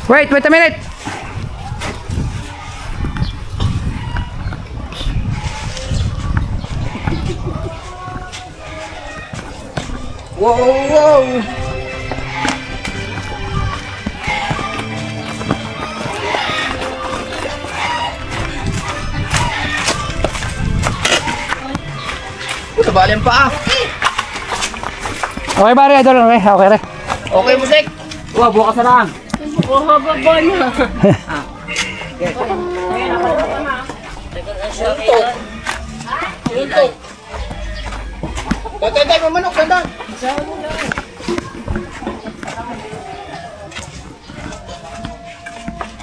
Wait a minute. Wow. Tabali ang paa. Okay ba rin, idol? Okay, okay rin. Okay, musik. Wow, bukas na lang. Tatay, mamanok, ganda.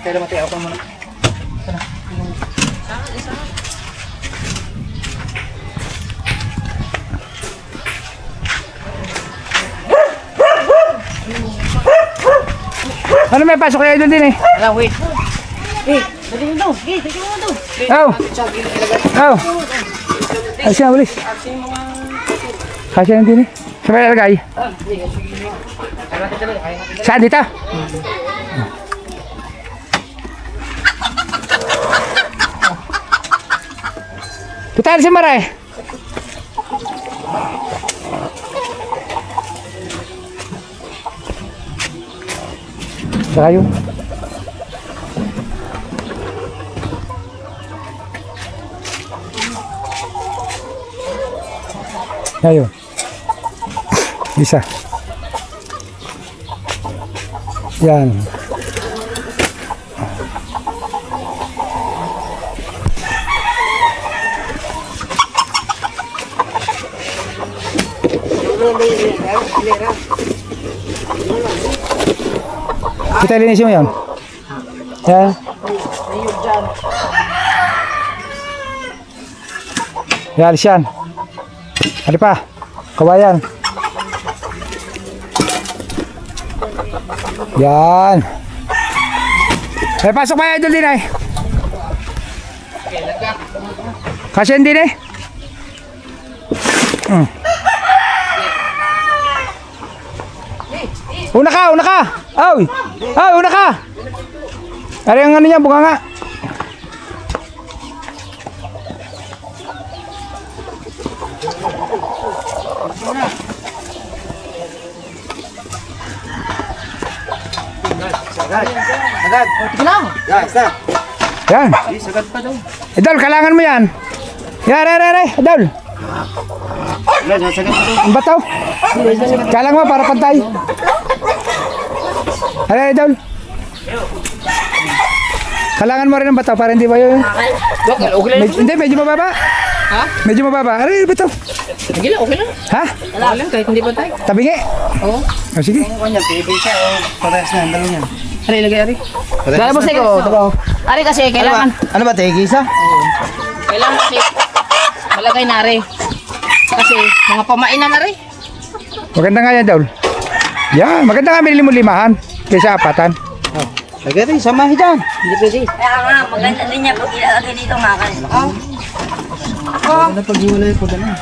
Kailan matay ako muna. Ano may pasok kayo idol din eh? Wala, wait. Oh! Oh! Ay siya, ulis. Kasi yan din eh. Saan may lalagay? Saan dito? Putal si Maray. Saka yun. Ayun. Isa. Yan. Kita linisin mo yan. Yan. Yan, alis yan. Ano pa? Kawayan. Yan. Ay, pasok ba idol din ay? Kasi hindi eh. Una ka, una ka. Ay, ay, una ka. Ano yung ano niya, bunga nga. Agad. Ito lang. Yan. Sagad pa daw. Idol, kailangan mo yan. Yan, Idol. Sagad pa daw. Ang bataw. Kailangan mo para pantay. Ano, Idol? Kailangan mo rin ng bataw para hindi ba yun? Okay lang. Hindi, medyo mababa. Ha? Medyo mababa. Ano yung bataw? Sige lang, okay lang. Ha? Okay lang, kahit hindi pa tayo. Tabingi. Oo. O, sige. Kanya, pwede siya o parehas na, dalawa niyan. Ari, lagay, Ari. Dahil mo sa'yo, Ari kasi, kailangan. Ano ba, tegisa? Kailangan kasi, malagay na, Ari. Kasi, mga pamainan na, Ari. Maganda nga yan, Idol. Yan, maganda nga binili mo limahan kaysa apatan. Lagay rin, samahin dyan. Hindi pwede. Kaya nga, maganda din niya pag ilalagay dito nga kan. Ano pag-iwalay po ganun?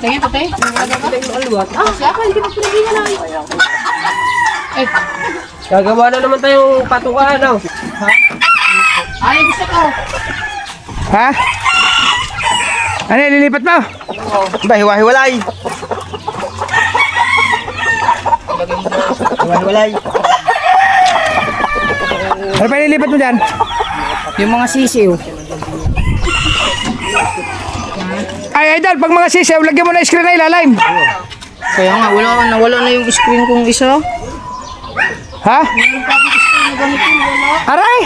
Tingin, patay. Siya pa, hindi pa pinagin na lang. Eh, Gagawa na naman tayong patukaan, no? ay, gusto ko. Ha? Ano, lilipat mo? Ba, hiwa-hiwalay. Hiwa-hiwalay. Ano pa lilipat mo dyan? Yung mga sisiw. Ay, Idol, pag mga sisew, lagyan mo na screen na ilalim. Kaya nga, wala na yung screen kong isa. Ha? Aray!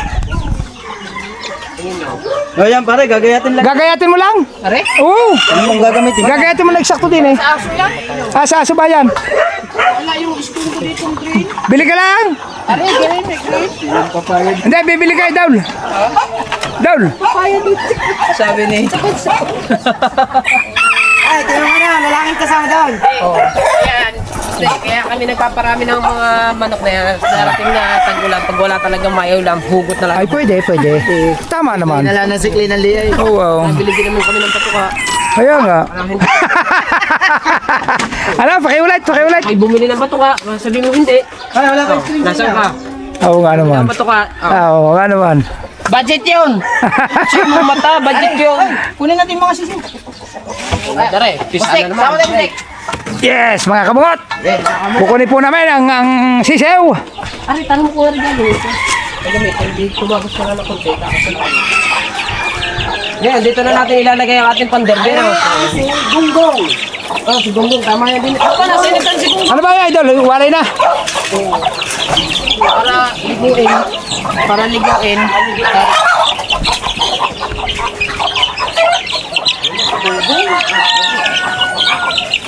O yan pare, gagayatin lang. Gagayatin mo lang? Are? Oo! Ano mong gagamitin? Gagayatin mo lang eksakto din eh. Sa aso yan? Ah, sa aso ba yan? Wala yung screen ko dito green. Bili ka lang! Are, green, may green. Hindi, bibili ka, Daul. Daul. Sabi ni. Ay, tingnan mo na, lalangin kasama doon. Yan. Kaya kami nagpaparami ng mga manok na yan. Darating na tag-ulan. Pag wala talagang maiulam, hugot na lang. Ay, pwede, pwede. Tama naman. Nala na sikli ng liyay. Oo, wow. Bili din naman kami ng patuka. Kaya nga. Ano, pakiulit, pakiulit. Ay, bumili ng patuka. Sabi mo hindi. Ay, wala ka screen Nasaan ka? Oo nga naman. Ang patuka. Oo nga naman. Budget yun. Siya mo mata, budget yun. Kunin natin mga sisiw. Dare, pisa na naman. Sama tayo, Busek. Yes, mga kabungot. Kukunin po namin ang sisew. Ari, tanong ko rin yan. Hindi tumagos na ng konti. Ngayon, dito na natin ilalagay ang ating panderbe. Si Gunggong. Oh, si Gunggong. Tama yan din. Ako na, sinitan si Gunggong. Ano ba yan, idol? Walay na. Para liguin. Para liguin.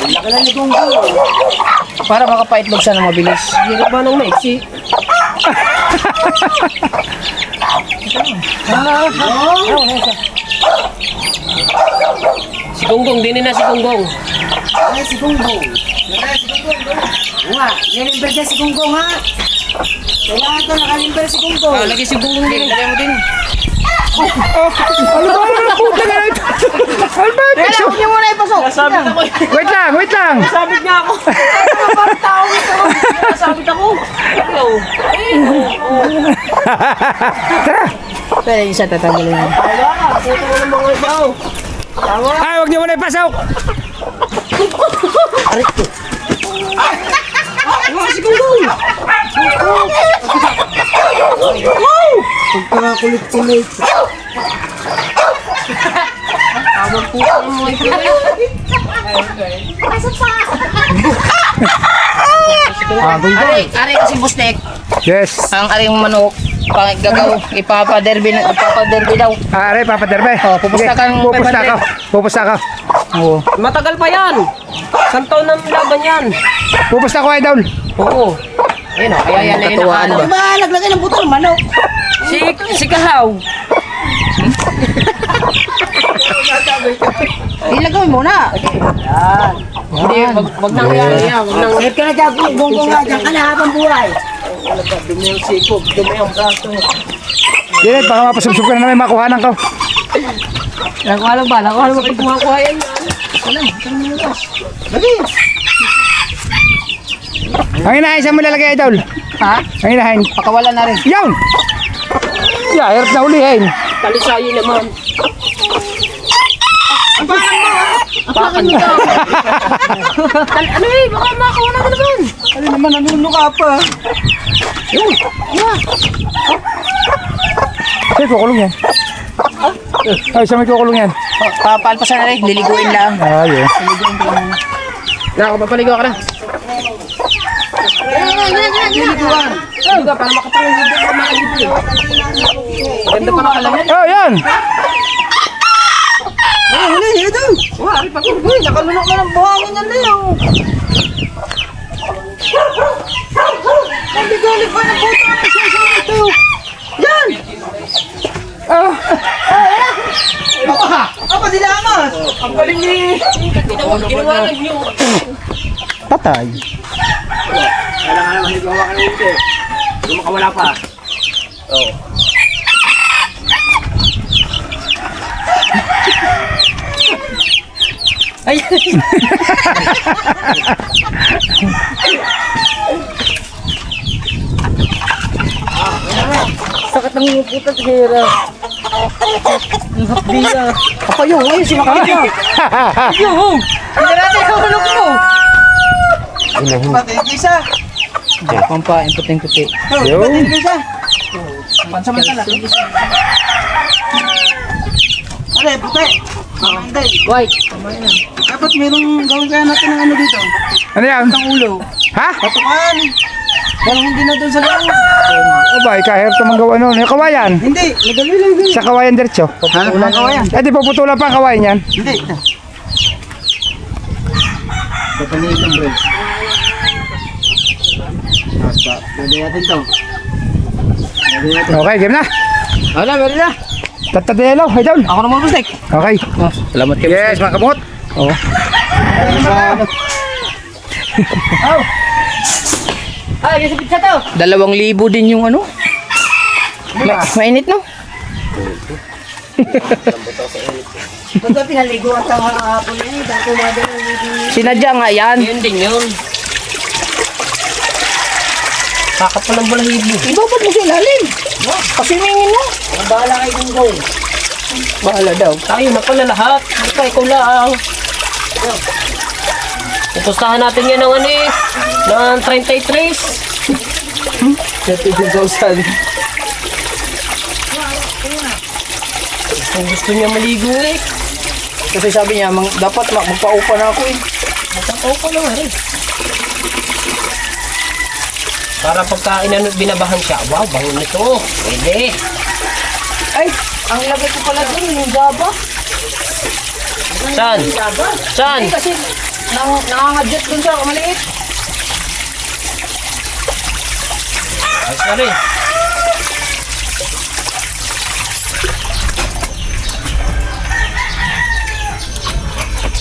Laki na ni Gunggong. Para makapaitlog siya na mabilis. Hirap ba ng maiksi? Si Gunggong, dinin na si Gunggong. Lagi si Gunggong din. Lagyan mo din. Ano ba naman puta na ito? Albert! Huwag niyo muna ipasok. Wait lang, wait lang. Sabit nga ako. Parang tao ito. Sabit ako. Pero isa tatanggalin mo. Puto mo ng mga ibaw. Ay, huwag niyo muna ipasok. Si Gunggong. Pagkakulit-kulit. Tawag puto ng mga ibaw. Ari kasi bustek. Yes. Ang aring manok, pag gagaw, ipapaderby daw. Are, papaderbe. pupusta ka ng Pupusta ka. Pupusta ka. Oo. Matagal pa yan. Isang taon ng laban yan. Pupusta ko, idol. Oo. Ayun o, kaya yan na yun. Katuwaan ba? Ba, naglagay ng buto ng manok. Si Kahaw. Ilagay mo na. Hindi, wag nang yan. Wag nang Kahit ka na dyan, gunggong nga dyan ka na habang buhay. dumi ang sikog, dumi ang braso. Diret, baka mapasubsub ka na namin makuhanan ko. Nakuha lang ba? Nakuha lang ba pag kumakuha yan? Ang inahin, saan mo lalagay, idol? Ha? Ang inahin. Pakawala na rin. Yan! Yeah, hirap na ulihin. Talisayo naman. Apakan mo daw. Ano eh, baka makakuha na naman. Ano naman, nanunuka pa. Ay, kukulong yan. Ay, saan may kukulong yan? Papalpasan na rin, liliguin lang. Ay, Nako, papaligaw ka na. Hindi ka, para makapangin dito ka makalibre. Ganda pa nakalaman. Oh, yan! Wari pa ko. Nakalunok na ng buhangin yan na yun. Nabigalit pa ng puto ang isa ito. Yan! Apa dilamas? Ang galing ni... Ginawanan niyo. Patay. Kailangan naman higawa ka ng ito. Hindi makawala pa. Oo. Ay! Sakit ng puta sa hira. Ang hapdiya. Ako yung, ngayon sinakay niya. Yung! Hindi natin yung manok mo. Pampain, puting-puti. Yung. Pansamantala. White. Dapat merong gawin kaya natin ng ano dito. Ano yan? Ulo. Ha? Patukan. Walang hindi na doon sa loob. O ba, kahirap ito magawa nun. Yung kawayan. Hindi, nagali lang din. Sa kawayan diretso. Putulan ka yan. Eh, di puputulan pa ang kawayan yan. Hindi. Papaniit ng bread. Basta, pwede natin to. Okay, game na. Wala, meron na. Tatadelo, idol. Ako naman bustek. Okay. Salamat kayo. Yes, mga kamot. Oo. Ay, kasi pizza to. 2,000 din yung ano. Mainit no? Baga pinaligo at ang hapon na yun. Dahil kumada na yun. Sinadya nga yan. Yun din yun. Kakap pa ng balahibo. Ibabad mo sa ilalim. Kasi mingin mo. Bahala kayo ng goal. Bahala daw. Tayo na pala lahat. Basta ikaw lang. Pupustahan natin yan ng ano eh. Ng 33. 32,000. Kung gusto niya maligo eh. Kasi sabi niya, dapat magpaupa na ako eh. Magpapaupa naman eh. Para pagka binabahan siya, wow, bango nito. Pwede. Ay, ang lagay ko pala doon, yung Java. Saan? Saan? Ay, kasi nangangadjust doon sa maliit. Ay, sorry.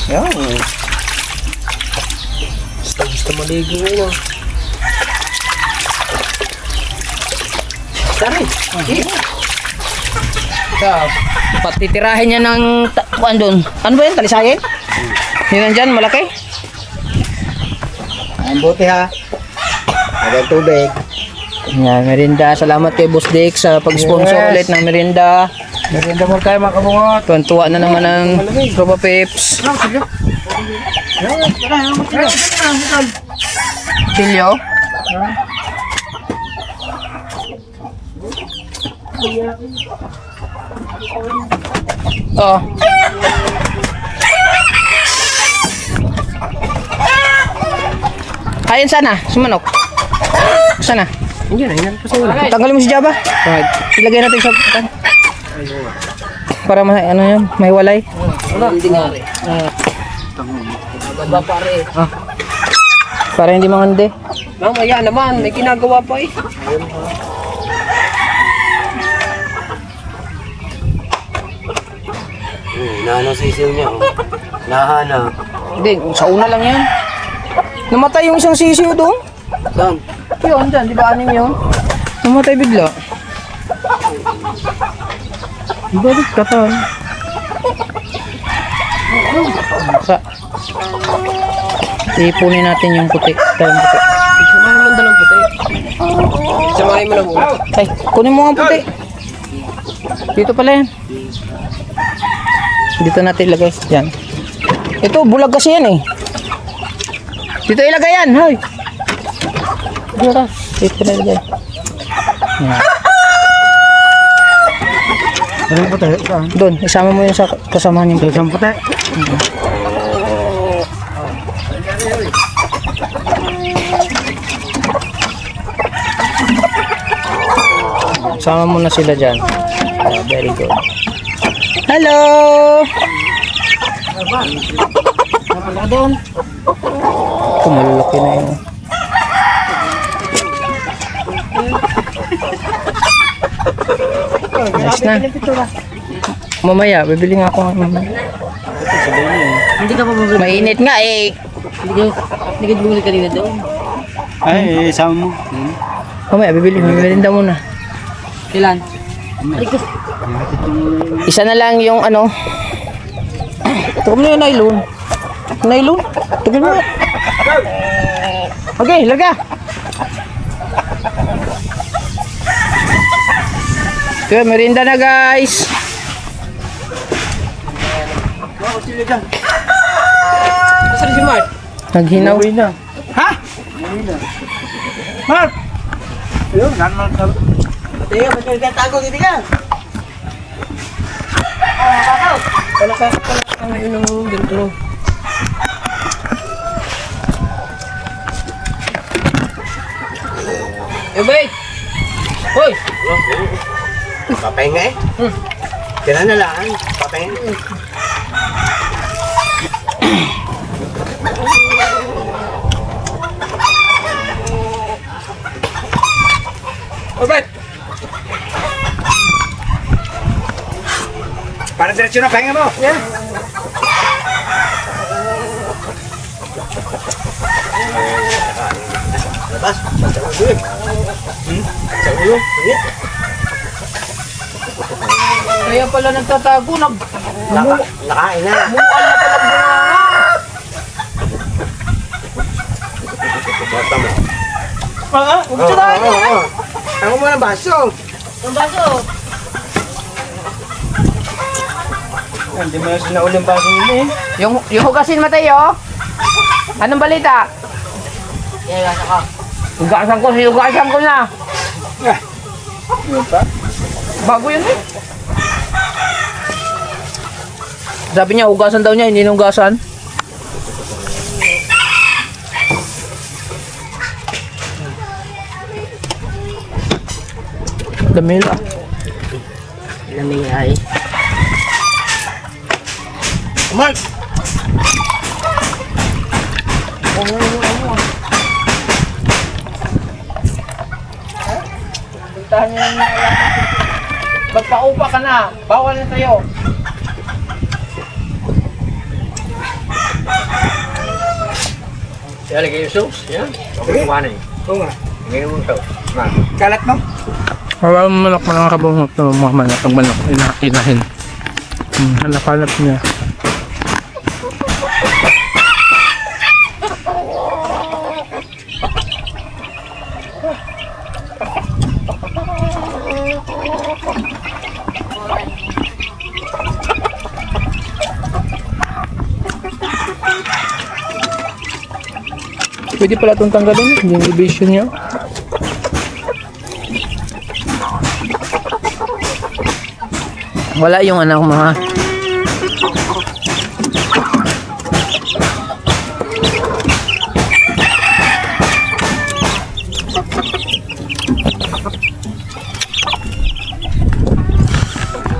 Yan. Gusto maligo ngayon. Sorry. Patitirahin niya ng doon. Ano ba yan? Talisayin? Yun nandyan, malaki. Ang buti ha. Ada tubig. Yan, merinda. Salamat kay Boss Dick sa pag-sponsor ulit ng merinda. Merienda mo kayo mga kabungot. Tuwan-tuwa na naman ng Tropa Pips. Silyo. Oh. Ayun sana, si Manok. Sana. Yun, ayun pa sa ulo. Tanggalin mo si Java. Right. Ilagay natin sa para ano yun, may walay. Hindi nga rin. Baba pare. Para hindi mangandi. Mamaya naman, may ginagawa pa eh. Naano sisiw niya. Nahanap. Hindi, sa una lang yan. Namatay yung isang sisiw doon. Saan? Yun, dyan, di ba anim yun? Namatay bigla. Balik ka to. Sa. Ipunin natin yung puti. Dalang puti. Samahin mo ang dalang puti. Samahin mo lang ulo. Ay, kunin mo ang puti. Dito pala yan. Dito natin ilagay. Yan. Ito, bulag kasi yan eh. Dito ilagay yan. Hoy. Dito na ilagay. Yan. Anong puti? Saan? Doon, isama mo yun sa kasamahan yung puti. Isang puti. Sama mo na sila dyan. Very good. Hello! Kumalaki na yun. Nice na. Mamaya, bibili nga ako mamaya. Hindi ka pa mabili. Mainit nga eh. Hindi ka bumili kanina doon. Ay, isama mo. Mamaya, bibili daw muna. Kailan? Isa na lang yung ano. Ito mo na yung nylon. Nylon? Tugil mo. Okay, laga. Okay, merinda na guys. Saan si Mark? Naghinaw. Ha? Mark! Ayun, nanon ka. Tiyo, ba't yung tatago dito ka? Ang yun ang ganito. Wait! Hoy! Papahinga eh. Kira na lang. Papahinga. Obet! Para diretso na pahinga mo. Yeah. Labas. Sa ulo. Sa ulo. Init. Kaya pala nagtatago. Nakain na. Bata mo. Huwag siya tayo. Ano mo ng baso? Ang baso. Hindi mo na sinauling baso yun eh. Yung hugasin Mateo. Anong balita? Yan, ka. Hugasan ko na. Yun pa. Bago yun eh. Sabi niya, hugasan daw niya, hindi nugasan. Dami lang. Lamig ay. Mark! Puntahan niyo na magpaupa ka na. Bawal na tayo. Yan, lagay yung sauce. Yan. Okay, kumanin. Oo nga. Lagay mo yung sauce. Kalat mo? Parang manok na mga kabungot na mga manok. Ang manok, inahin. Hanap-hanap niya. Pwede pala itong tanggalin yung division niya. Wala yung anak mo ha.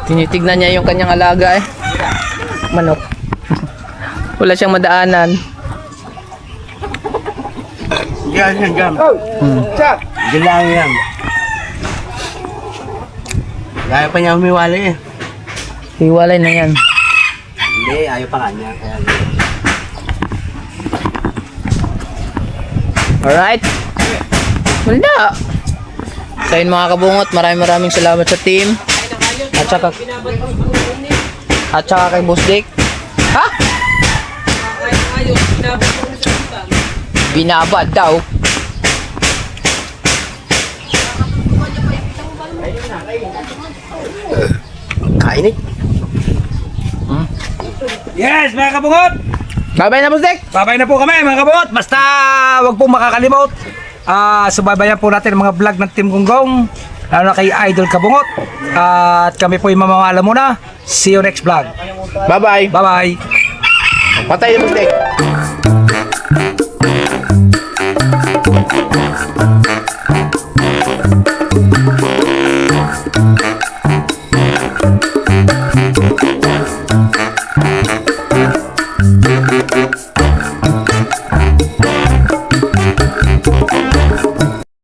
Tinitignan niya yung kanyang alaga eh. Manok. Wala siyang madaanan. Yan, yan, yan. Chat! Diyan lang yan. Gaya pa niya humiwalay eh. Hiwalay na yan. Hindi, ayaw pa nga niya. Kaya... Alright. Wala. So yun mga kabungot, maraming salamat sa team. At saka kay Boss Dick. Ha? Binabad daw. Kain eh. Yes, mga kabungot! Bye-bye na Boss Dick. Babay na po kami mga kabungot. Basta wag po makakalimot. Subaybayan po natin ang mga vlog ng Team Gonggong. Lalo na kay Idol Kabungot. At kami po yung mamamala muna. See you next vlog. Bye-bye. Bye-bye. Patay na mistake.